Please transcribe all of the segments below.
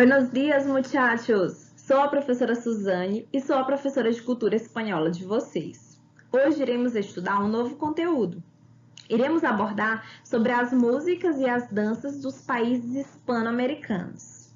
Buenos dias, muchachos! Sou a professora Suzane e sou a professora de cultura espanhola de vocês. Hoje iremos estudar um novo conteúdo. Iremos abordar sobre as músicas e as danças dos países hispano-americanos.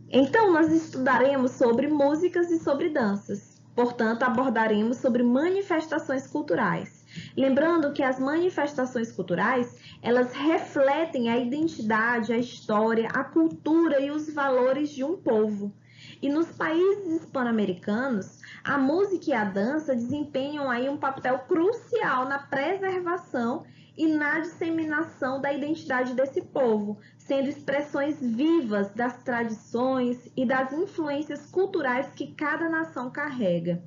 Então, nós estudaremos sobre músicas e sobre danças. Portanto, abordaremos sobre manifestações culturais. Lembrando que as manifestações culturais, elas refletem a identidade, a história, a cultura e os valores de um povo. E nos países hispano-americanos, a música e a dança desempenham aí um papel crucial na preservação e na disseminação da identidade desse povo, sendo expressões vivas das tradições e das influências culturais que cada nação carrega.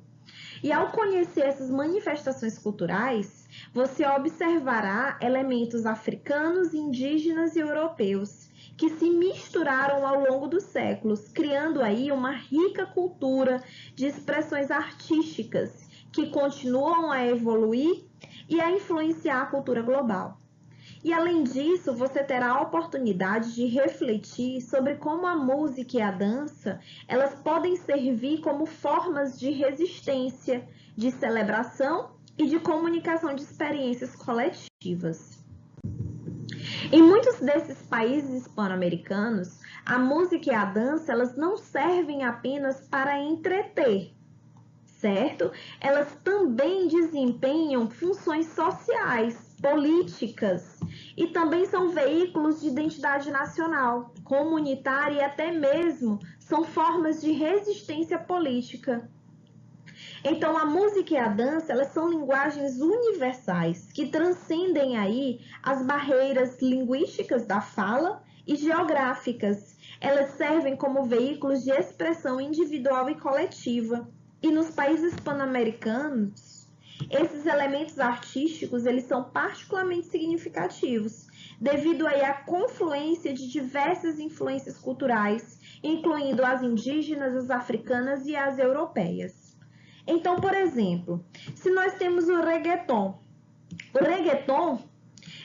E ao conhecer essas manifestações culturais, você observará elementos africanos, indígenas e europeus que se misturaram ao longo dos séculos, criando aí uma rica cultura de expressões artísticas que continuam a evoluir e a influenciar a cultura global. E além disso, você terá a oportunidade de refletir sobre como a música e a dança, elas podem servir como formas de resistência, de celebração e de comunicação de experiências coletivas. Em muitos desses países hispano-americanos, a música e a dança, elas não servem apenas para entreter, certo? Elas também desempenham funções sociais, políticas e também são veículos de identidade nacional, comunitária e até mesmo são formas de resistência política. Então, a música e a dança, elas são linguagens universais que transcendem aí as barreiras linguísticas da fala e geográficas. Elas servem como veículos de expressão individual e coletiva. E nos países pan-americanos, esses elementos artísticos, eles são particularmente significativos, devido aí à confluência de diversas influências culturais, incluindo as indígenas, as africanas e as europeias. Então, por exemplo, se nós temos o reggaeton,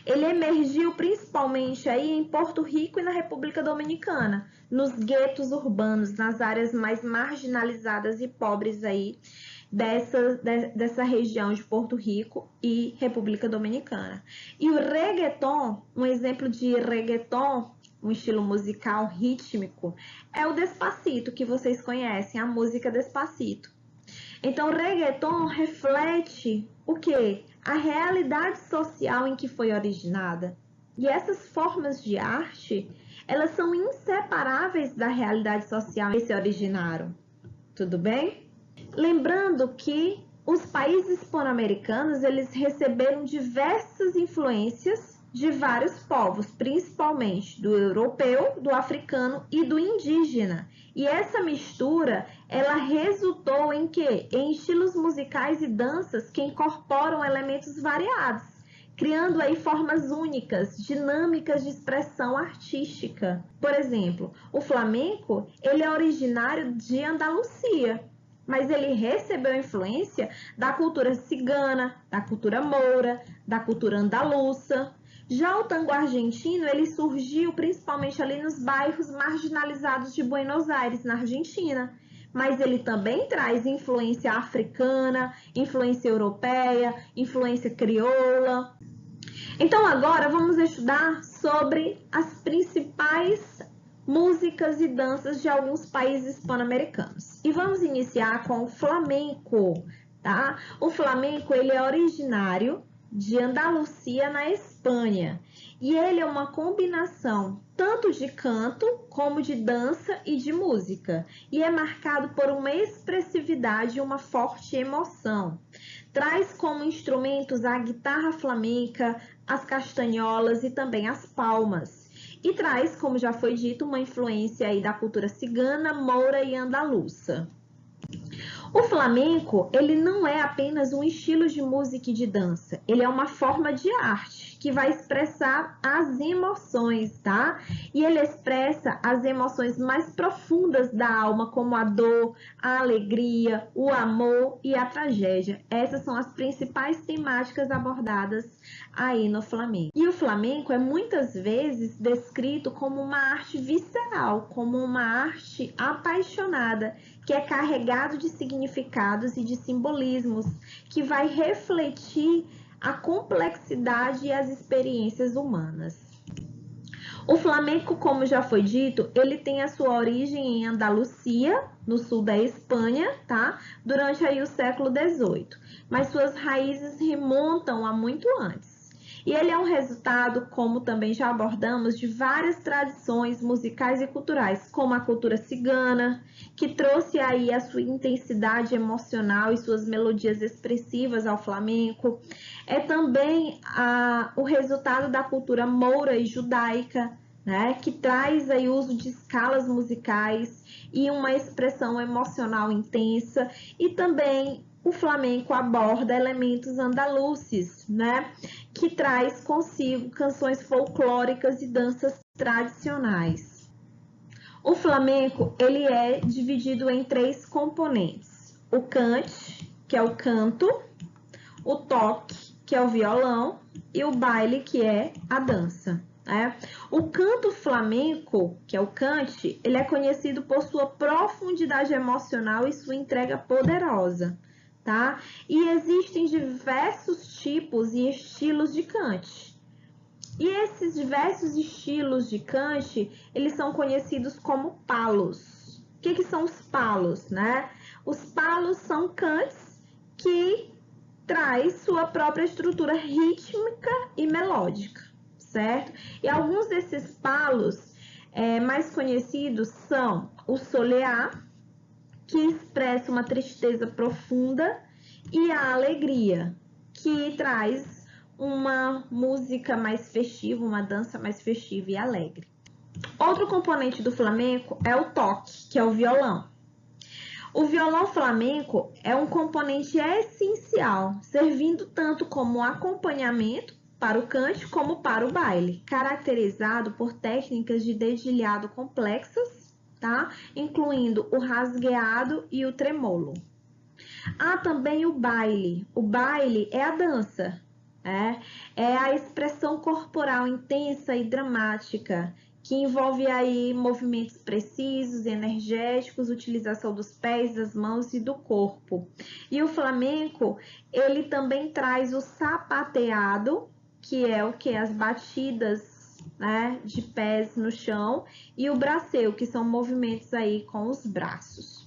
ele emergiu principalmente aí em Porto Rico e na República Dominicana, nos guetos urbanos, nas áreas mais marginalizadas e pobres aí dessa região de Porto Rico e República Dominicana. E o reggaeton, um exemplo de reggaeton, um estilo musical rítmico, é o Despacito, que vocês conhecem, a música Despacito. Então, o reggaeton reflete o quê? A realidade social em que foi originada. E essas formas de arte, elas são inseparáveis da realidade social em que se originaram. Tudo bem? Lembrando que os países hispano-americanos, eles receberam diversas influências de vários povos, principalmente do europeu, do africano e do indígena. E essa mistura, ela resultou em quê? Em estilos musicais e danças que incorporam elementos variados, criando aí formas únicas, dinâmicas de expressão artística. Por exemplo, o flamenco, ele é originário de Andalucia, mas ele recebeu influência da cultura cigana, da cultura moura, da cultura andaluça. Já o tango argentino, ele surgiu principalmente ali nos bairros marginalizados de Buenos Aires, na Argentina. Mas ele também traz influência africana, influência europeia, influência crioula. Então agora vamos estudar sobre as principais músicas e danças de alguns países hispano-americanos. E vamos iniciar com o flamenco, tá? O flamenco, ele é originário de Andalucia, na Espanha. E ele é uma combinação tanto de canto, como de dança e de música. E é marcado por uma expressividade e uma forte emoção. Traz como instrumentos a guitarra flamenca, as castanholas e também as palmas. E traz, como já foi dito, uma influência aí da cultura cigana, moura e andaluça. O flamenco, ele não é apenas um estilo de música e de dança, ele é uma forma de arte que vai expressar as emoções, tá? E ele expressa as emoções mais profundas da alma, como a dor, a alegria, o amor e a tragédia. Essas são as principais temáticas abordadas aí no flamenco. E o flamenco é muitas vezes descrito como uma arte visceral, como uma arte apaixonada, que é carregado de significados e de simbolismos, que vai refletir a complexidade e as experiências humanas. O flamenco, como já foi dito, ele tem a sua origem em Andalucia, no sul da Espanha, tá? Durante aí o século XVIII, mas suas raízes remontam a muito antes. E ele é um resultado, como também já abordamos, de várias tradições musicais e culturais, como a cultura cigana, que trouxe aí a sua intensidade emocional e suas melodias expressivas ao flamenco. É também o resultado da cultura moura e judaica, né, que traz aí o uso de escalas musicais e uma expressão emocional intensa, e também o flamenco aborda elementos andaluzes, né, que traz consigo canções folclóricas e danças tradicionais. O flamenco, ele é dividido em 3 componentes: o cante, que é o canto, o toque, que é o violão, e o baile, que é a dança. O canto flamenco, que é o cante, ele é conhecido por sua profundidade emocional e sua entrega poderosa, tá? E existem diversos tipos e estilos de cante. E esses diversos estilos de cante, eles são conhecidos como palos. O que são os palos, né? Os palos são cantes que traz sua própria estrutura rítmica e melódica, certo? E alguns desses palos mais conhecidos são o soleá, que expressa uma tristeza profunda, e a alegria, que traz uma música mais festiva, uma dança mais festiva e alegre. Outro componente do flamenco é o toque, que é o violão. O violão flamenco é um componente essencial, servindo tanto como acompanhamento para o cante como para o baile, caracterizado por técnicas de dedilhado complexas, tá? Incluindo o rasgueado e o tremolo. Há também o baile. O baile é a dança, é a expressão corporal intensa e dramática, que envolve aí movimentos precisos, energéticos, utilização dos pés, das mãos e do corpo. E o flamenco, ele também traz o sapateado, que é o que? As batidas, né, de pés no chão, e o braceio, que são movimentos aí com os braços.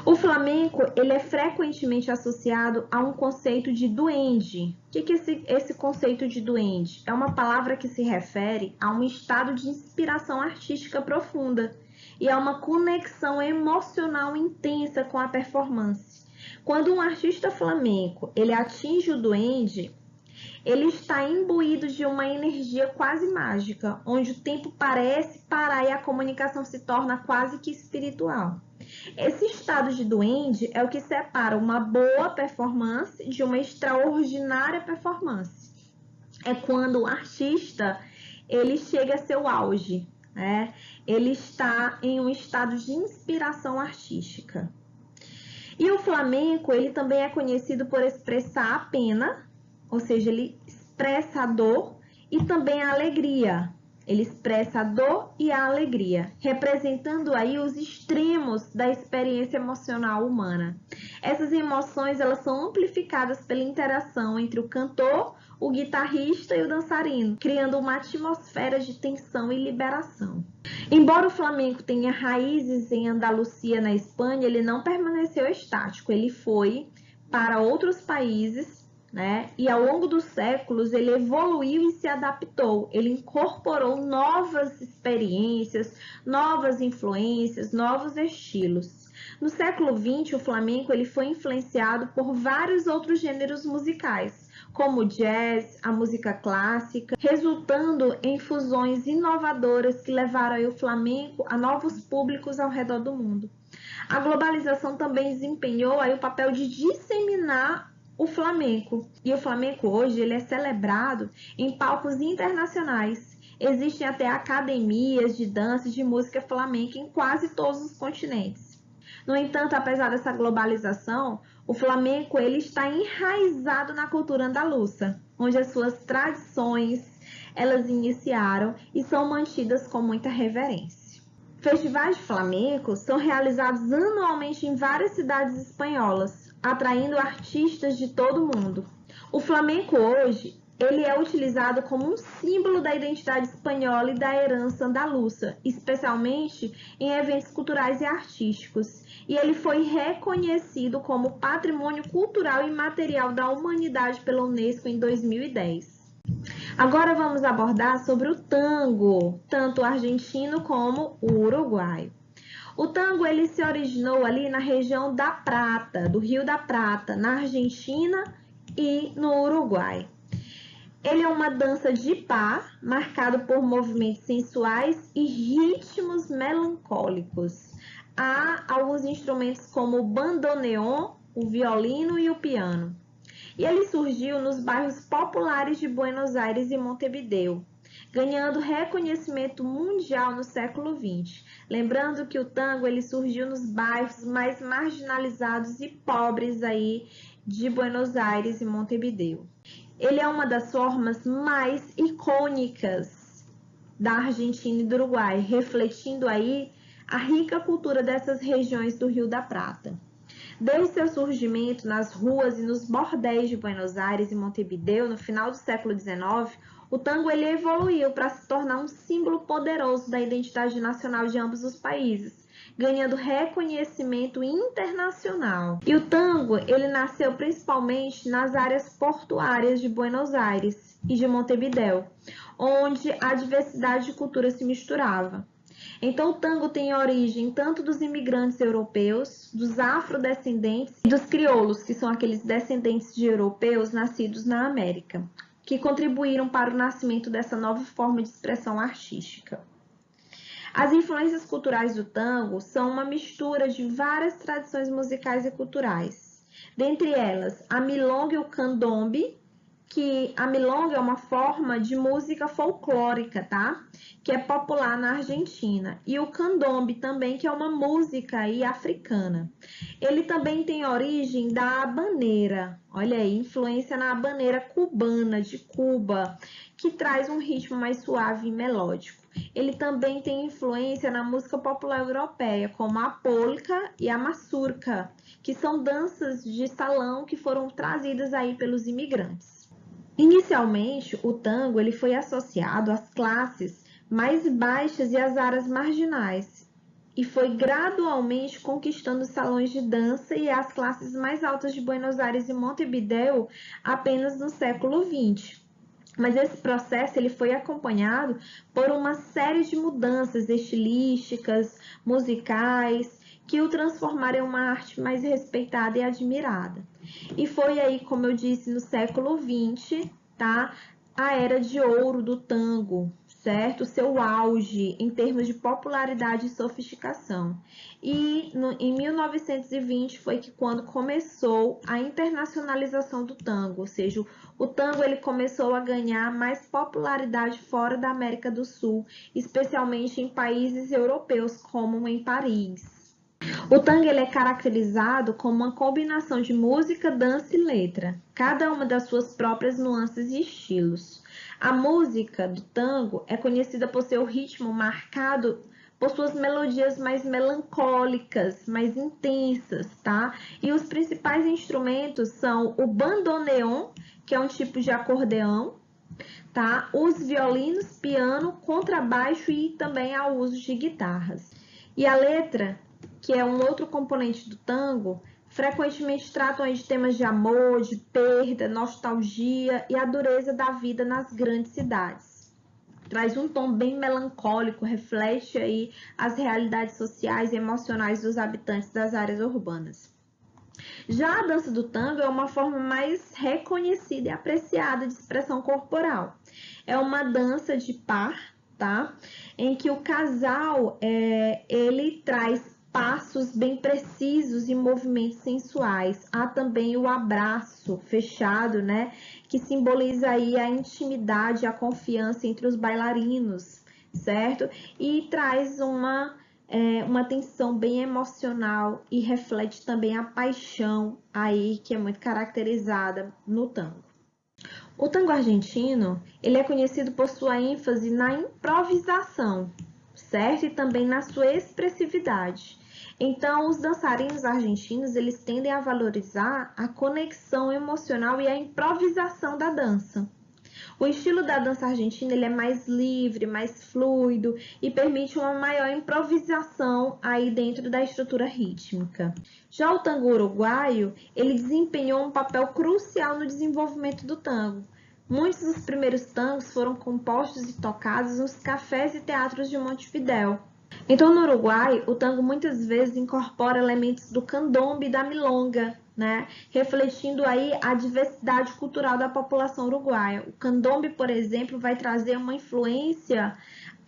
O flamenco, ele é frequentemente associado a um conceito de duende. O que é esse conceito de duende? É uma palavra que se refere a um estado de inspiração artística profunda e a uma conexão emocional intensa com a performance. Quando um artista flamenco, ele atinge o duende, ele está imbuído de uma energia quase mágica, onde o tempo parece parar e a comunicação se torna quase que espiritual. Esse estado de duende é o que separa uma boa performance de uma extraordinária performance. É quando o artista, ele chega a seu auge, né? Ele está em um estado de inspiração artística. E o flamenco, ele também é conhecido por expressar a pena, ou seja, ele expressa a dor e também a alegria. Ele expressa a dor e a alegria, representando aí os extremos da experiência emocional humana. Essas emoções, elas são amplificadas pela interação entre o cantor, o guitarrista e o dançarino, criando uma atmosfera de tensão e liberação. Embora o flamenco tenha raízes em Andalucia, na Espanha, ele não permaneceu estático, ele foi para outros países, né? E ao longo dos séculos ele evoluiu e se adaptou, ele incorporou novas experiências, novas influências, novos estilos. No século XX, o flamenco ele foi influenciado por vários outros gêneros musicais, como o jazz, a música clássica, resultando em fusões inovadoras que levaram aí o flamenco a novos públicos ao redor do mundo. A globalização também desempenhou aí o papel de disseminar o flamenco. E o flamenco hoje ele é celebrado em palcos internacionais. Existem até academias de dança e de música flamenca em quase todos os continentes. No entanto, apesar dessa globalização, o flamenco ele está enraizado na cultura andaluça, onde as suas tradições elas iniciaram e são mantidas com muita reverência. Festivais de flamenco são realizados anualmente em várias cidades espanholas, atraindo artistas de todo o mundo. O flamenco hoje ele é utilizado como um símbolo da identidade espanhola e da herança andaluça, especialmente em eventos culturais e artísticos. E ele foi reconhecido como Patrimônio Cultural Imaterial da Humanidade pela Unesco em 2010. Agora vamos abordar sobre o tango, tanto argentino como o uruguaio. O tango ele se originou ali na região da Prata, do Rio da Prata, na Argentina e no Uruguai. Ele é uma dança de par, marcado por movimentos sensuais e ritmos melancólicos. Há alguns instrumentos como o bandoneon, o violino e o piano. E ele surgiu nos bairros populares de Buenos Aires e Montevideo, ganhando reconhecimento mundial no século XX. Lembrando que o tango ele surgiu nos bairros mais marginalizados e pobres aí de Buenos Aires e Montevideo. Ele é uma das formas mais icônicas da Argentina e do Uruguai, refletindo aí a rica cultura dessas regiões do Rio da Prata. Desde seu surgimento nas ruas e nos bordéis de Buenos Aires e Montevideo no final do século XIX, o tango ele evoluiu para se tornar um símbolo poderoso da identidade nacional de ambos os países, ganhando reconhecimento internacional. E o tango ele nasceu principalmente nas áreas portuárias de Buenos Aires e de Montevideo, onde a diversidade de cultura se misturava. Então, o tango tem origem tanto dos imigrantes europeus, dos afrodescendentes e dos crioulos, que são aqueles descendentes de europeus nascidos na América, que contribuíram para o nascimento dessa nova forma de expressão artística. As influências culturais do tango são uma mistura de várias tradições musicais e culturais. Dentre elas, a milonga e o candombe, que a milonga é uma forma de música folclórica, tá? Que é popular na Argentina. E o candombe também, que é uma música aí africana. Ele também tem origem da habaneira. Olha aí, influência na habaneira cubana, de Cuba, que traz um ritmo mais suave e melódico. Ele também tem influência na música popular europeia, como a polca e a mazurca, que são danças de salão que foram trazidas aí pelos imigrantes. Inicialmente, o tango ele foi associado às classes mais baixas e às áreas marginais, e foi gradualmente conquistando os salões de dança e as classes mais altas de Buenos Aires e Montevideo apenas no século XX. Mas esse processo ele foi acompanhado por uma série de mudanças estilísticas, musicais, que o transformaram em uma arte mais respeitada e admirada. E foi aí, como eu disse, no século XX, tá? A era de ouro do tango, certo? Seu auge em termos de popularidade e sofisticação. E em 1920 foi que quando começou a internacionalização do tango, ou seja, o tango ele começou a ganhar mais popularidade fora da América do Sul, especialmente em países europeus, como em Paris. O tango ele é caracterizado como uma combinação de música, dança e letra, cada uma das suas próprias nuances e estilos. A música do tango é conhecida por seu ritmo marcado por suas melodias mais melancólicas, mais intensas, tá? E os principais instrumentos são o bandoneon, que é um tipo de acordeão, tá? Os violinos, piano, contrabaixo e também há o uso de guitarras. E a letra, que é um outro componente do tango, frequentemente tratam de temas de amor, de perda, nostalgia e a dureza da vida nas grandes cidades. Traz um tom bem melancólico, reflete aí as realidades sociais e emocionais dos habitantes das áreas urbanas. Já a dança do tango é uma forma mais reconhecida e apreciada de expressão corporal. É uma dança de par, tá? Em que o casal ele traz passos bem precisos e movimentos sensuais. Há também o abraço fechado, né, que simboliza aí a intimidade, a confiança entre os bailarinos, certo? E traz uma tensão bem emocional e reflete também a paixão aí que é muito caracterizada no tango. O tango argentino, ele é conhecido por sua ênfase na improvisação, certo? E também na sua expressividade. Então, os dançarinos argentinos, eles tendem a valorizar a conexão emocional e a improvisação da dança. O estilo da dança argentina ele é mais livre, mais fluido e permite uma maior improvisação aí dentro da estrutura rítmica. Já o tango uruguaio, ele desempenhou um papel crucial no desenvolvimento do tango. Muitos dos primeiros tangos foram compostos e tocados nos cafés e teatros de Montevidéu. Então, no Uruguai, o tango muitas vezes incorpora elementos do candombe e da milonga, né? Refletindo aí a diversidade cultural da população uruguaia. O candombe, por exemplo, vai trazer uma influência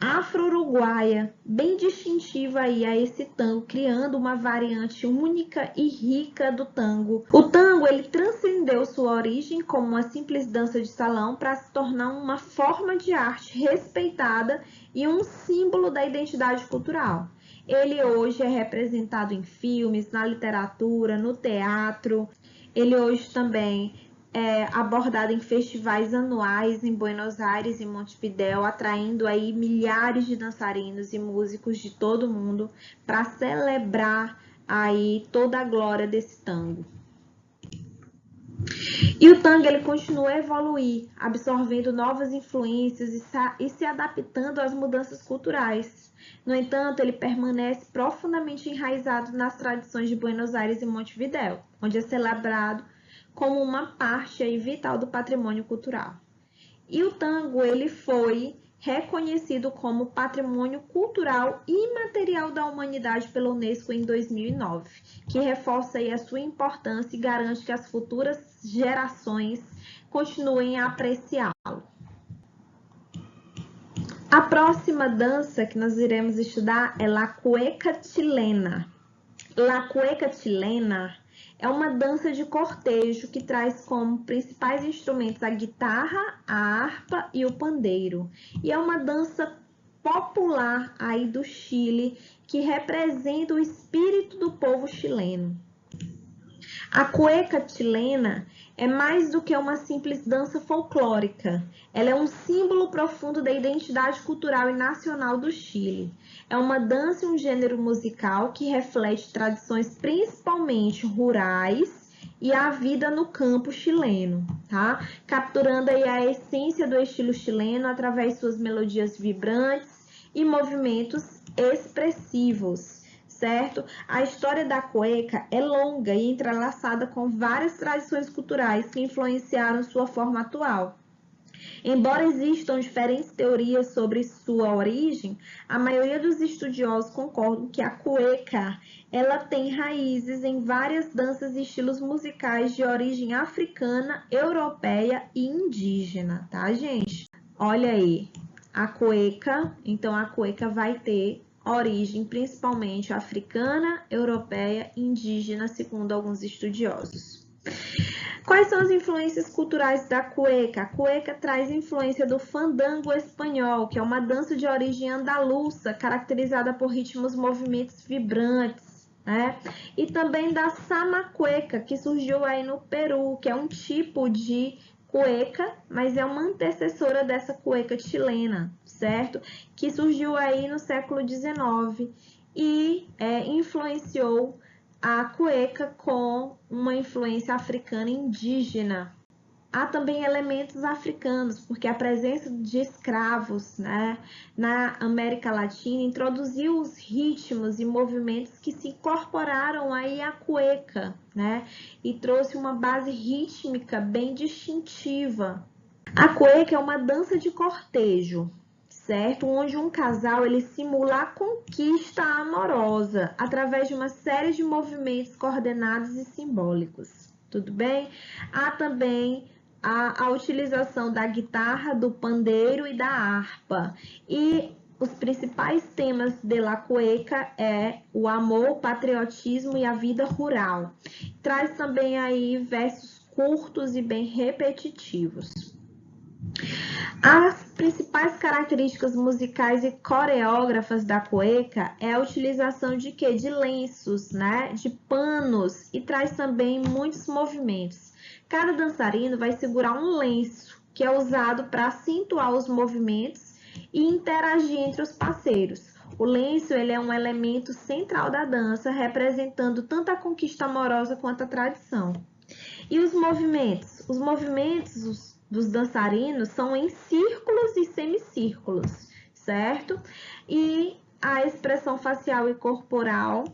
afro-uruguaia, bem distintiva aí a esse tango, criando uma variante única e rica do tango. O tango, ele transcendeu sua origem como uma simples dança de salão para se tornar uma forma de arte respeitada e um símbolo da identidade cultural. Ele hoje é representado em filmes, na literatura, no teatro. Ele hoje também é abordado em festivais anuais em Buenos Aires e Montevidéu, atraindo aí milhares de dançarinos e músicos de todo o mundo para celebrar aí toda a glória desse tango. E o tango ele continua a evoluir, absorvendo novas influências e se adaptando às mudanças culturais. No entanto, ele permanece profundamente enraizado nas tradições de Buenos Aires e Montevidéu, onde é celebrado como uma parte aí vital do patrimônio cultural. E o tango ele foi reconhecido como Patrimônio Cultural Imaterial da Humanidade pela Unesco em 2009, que reforça aí a sua importância e garante que as futuras gerações continuem a apreciá-lo. A próxima dança que nós iremos estudar é La Cueca Chilena. La Cueca Chilena é uma dança de cortejo que traz como principais instrumentos a guitarra, a harpa e o pandeiro. E é uma dança popular aí do Chile que representa o espírito do povo chileno. A cueca chilena é mais do que uma simples dança folclórica. Ela é um símbolo profundo da identidade cultural e nacional do Chile. É uma dança e um gênero musical que reflete tradições principalmente rurais e a vida no campo chileno, tá? Capturando aí a essência do estilo chileno através de suas melodias vibrantes e movimentos expressivos. Certo? A história da cueca é longa e entrelaçada com várias tradições culturais que influenciaram sua forma atual. Embora existam diferentes teorias sobre sua origem, a maioria dos estudiosos concordam que a cueca ela tem raízes em várias danças e estilos musicais de origem africana, europeia e indígena, tá, gente? Olha aí, a cueca, então a cueca vai ter origem principalmente africana, europeia e indígena, segundo alguns estudiosos. Quais são as influências culturais da cueca? A cueca traz influência do fandango espanhol, que é uma dança de origem andaluça, caracterizada por ritmos movimentos vibrantes, né? E também da samacueca, que surgiu aí no Peru, que é um tipo de cueca, mas é uma antecessora dessa cueca chilena, certo? Que surgiu aí no século XIX e influenciou a cueca com uma influência africana indígena. Há também elementos africanos, porque a presença de escravos, né, na América Latina introduziu os ritmos e movimentos que se incorporaram aí à cueca, né, e trouxe uma base rítmica bem distintiva. A cueca é uma dança de cortejo, certo? Onde um casal ele simula a conquista amorosa através de uma série de movimentos coordenados e simbólicos. Tudo bem? Há também a utilização da guitarra, do pandeiro e da harpa. E os principais temas de La Cueca é o amor, o patriotismo e a vida rural. Traz também aí versos curtos e bem repetitivos. As principais características musicais e coreógrafas da cueca é a utilização de quê? De lenços, né? De panos, e traz também muitos movimentos. Cada dançarino vai segurar um lenço, que é usado para acentuar os movimentos e interagir entre os parceiros. O lenço ele é um elemento central da dança, representando tanto a conquista amorosa quanto a tradição. E os movimentos? Os movimentos dos dançarinos são em círculos e semicírculos, certo? E a expressão facial e corporal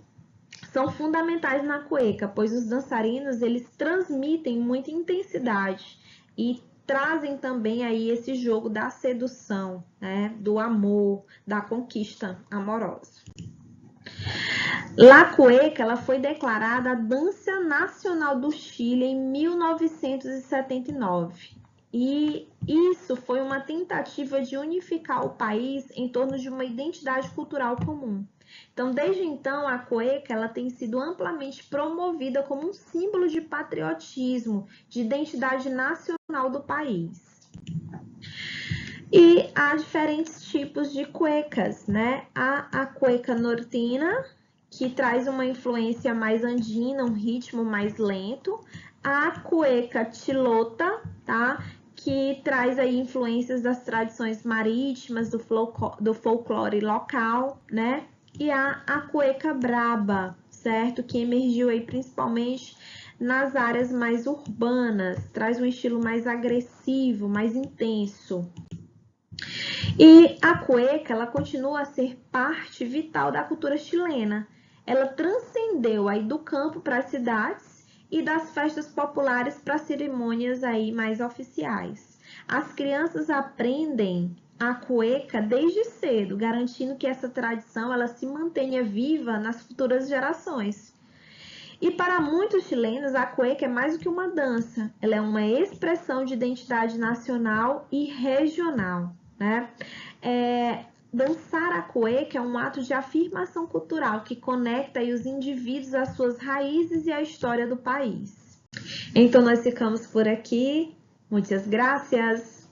são fundamentais na cueca, pois os dançarinos eles transmitem muita intensidade e trazem também aí esse jogo da sedução, né? Do amor, da conquista amorosa. La Cueca ela foi declarada a dança nacional do Chile em 1979. E isso foi uma tentativa de unificar o país em torno de uma identidade cultural comum. Então, desde então, a cueca ela tem sido amplamente promovida como um símbolo de patriotismo, de identidade nacional do país. E há diferentes tipos de cuecas, né? Há a cueca nortina, que traz uma influência mais andina, um ritmo mais lento. A cueca chilota, tá? Que traz aí influências das tradições marítimas, do folclore local, né? E a cueca braba, certo? Que emergiu aí principalmente nas áreas mais urbanas, traz um estilo mais agressivo, mais intenso. E a cueca, ela continua a ser parte vital da cultura chilena. Ela transcendeu aí do campo para as cidades e das festas populares para cerimônias aí mais oficiais. As crianças aprendem a cueca desde cedo, garantindo que essa tradição ela se mantenha viva nas futuras gerações. E para muitos chilenos, a cueca é mais do que uma dança, ela é uma expressão de identidade nacional e regional, né? Dançar a cueca é um ato de afirmação cultural que conecta aí os indivíduos às suas raízes e à história do país. Então, nós ficamos por aqui. Muitas graças!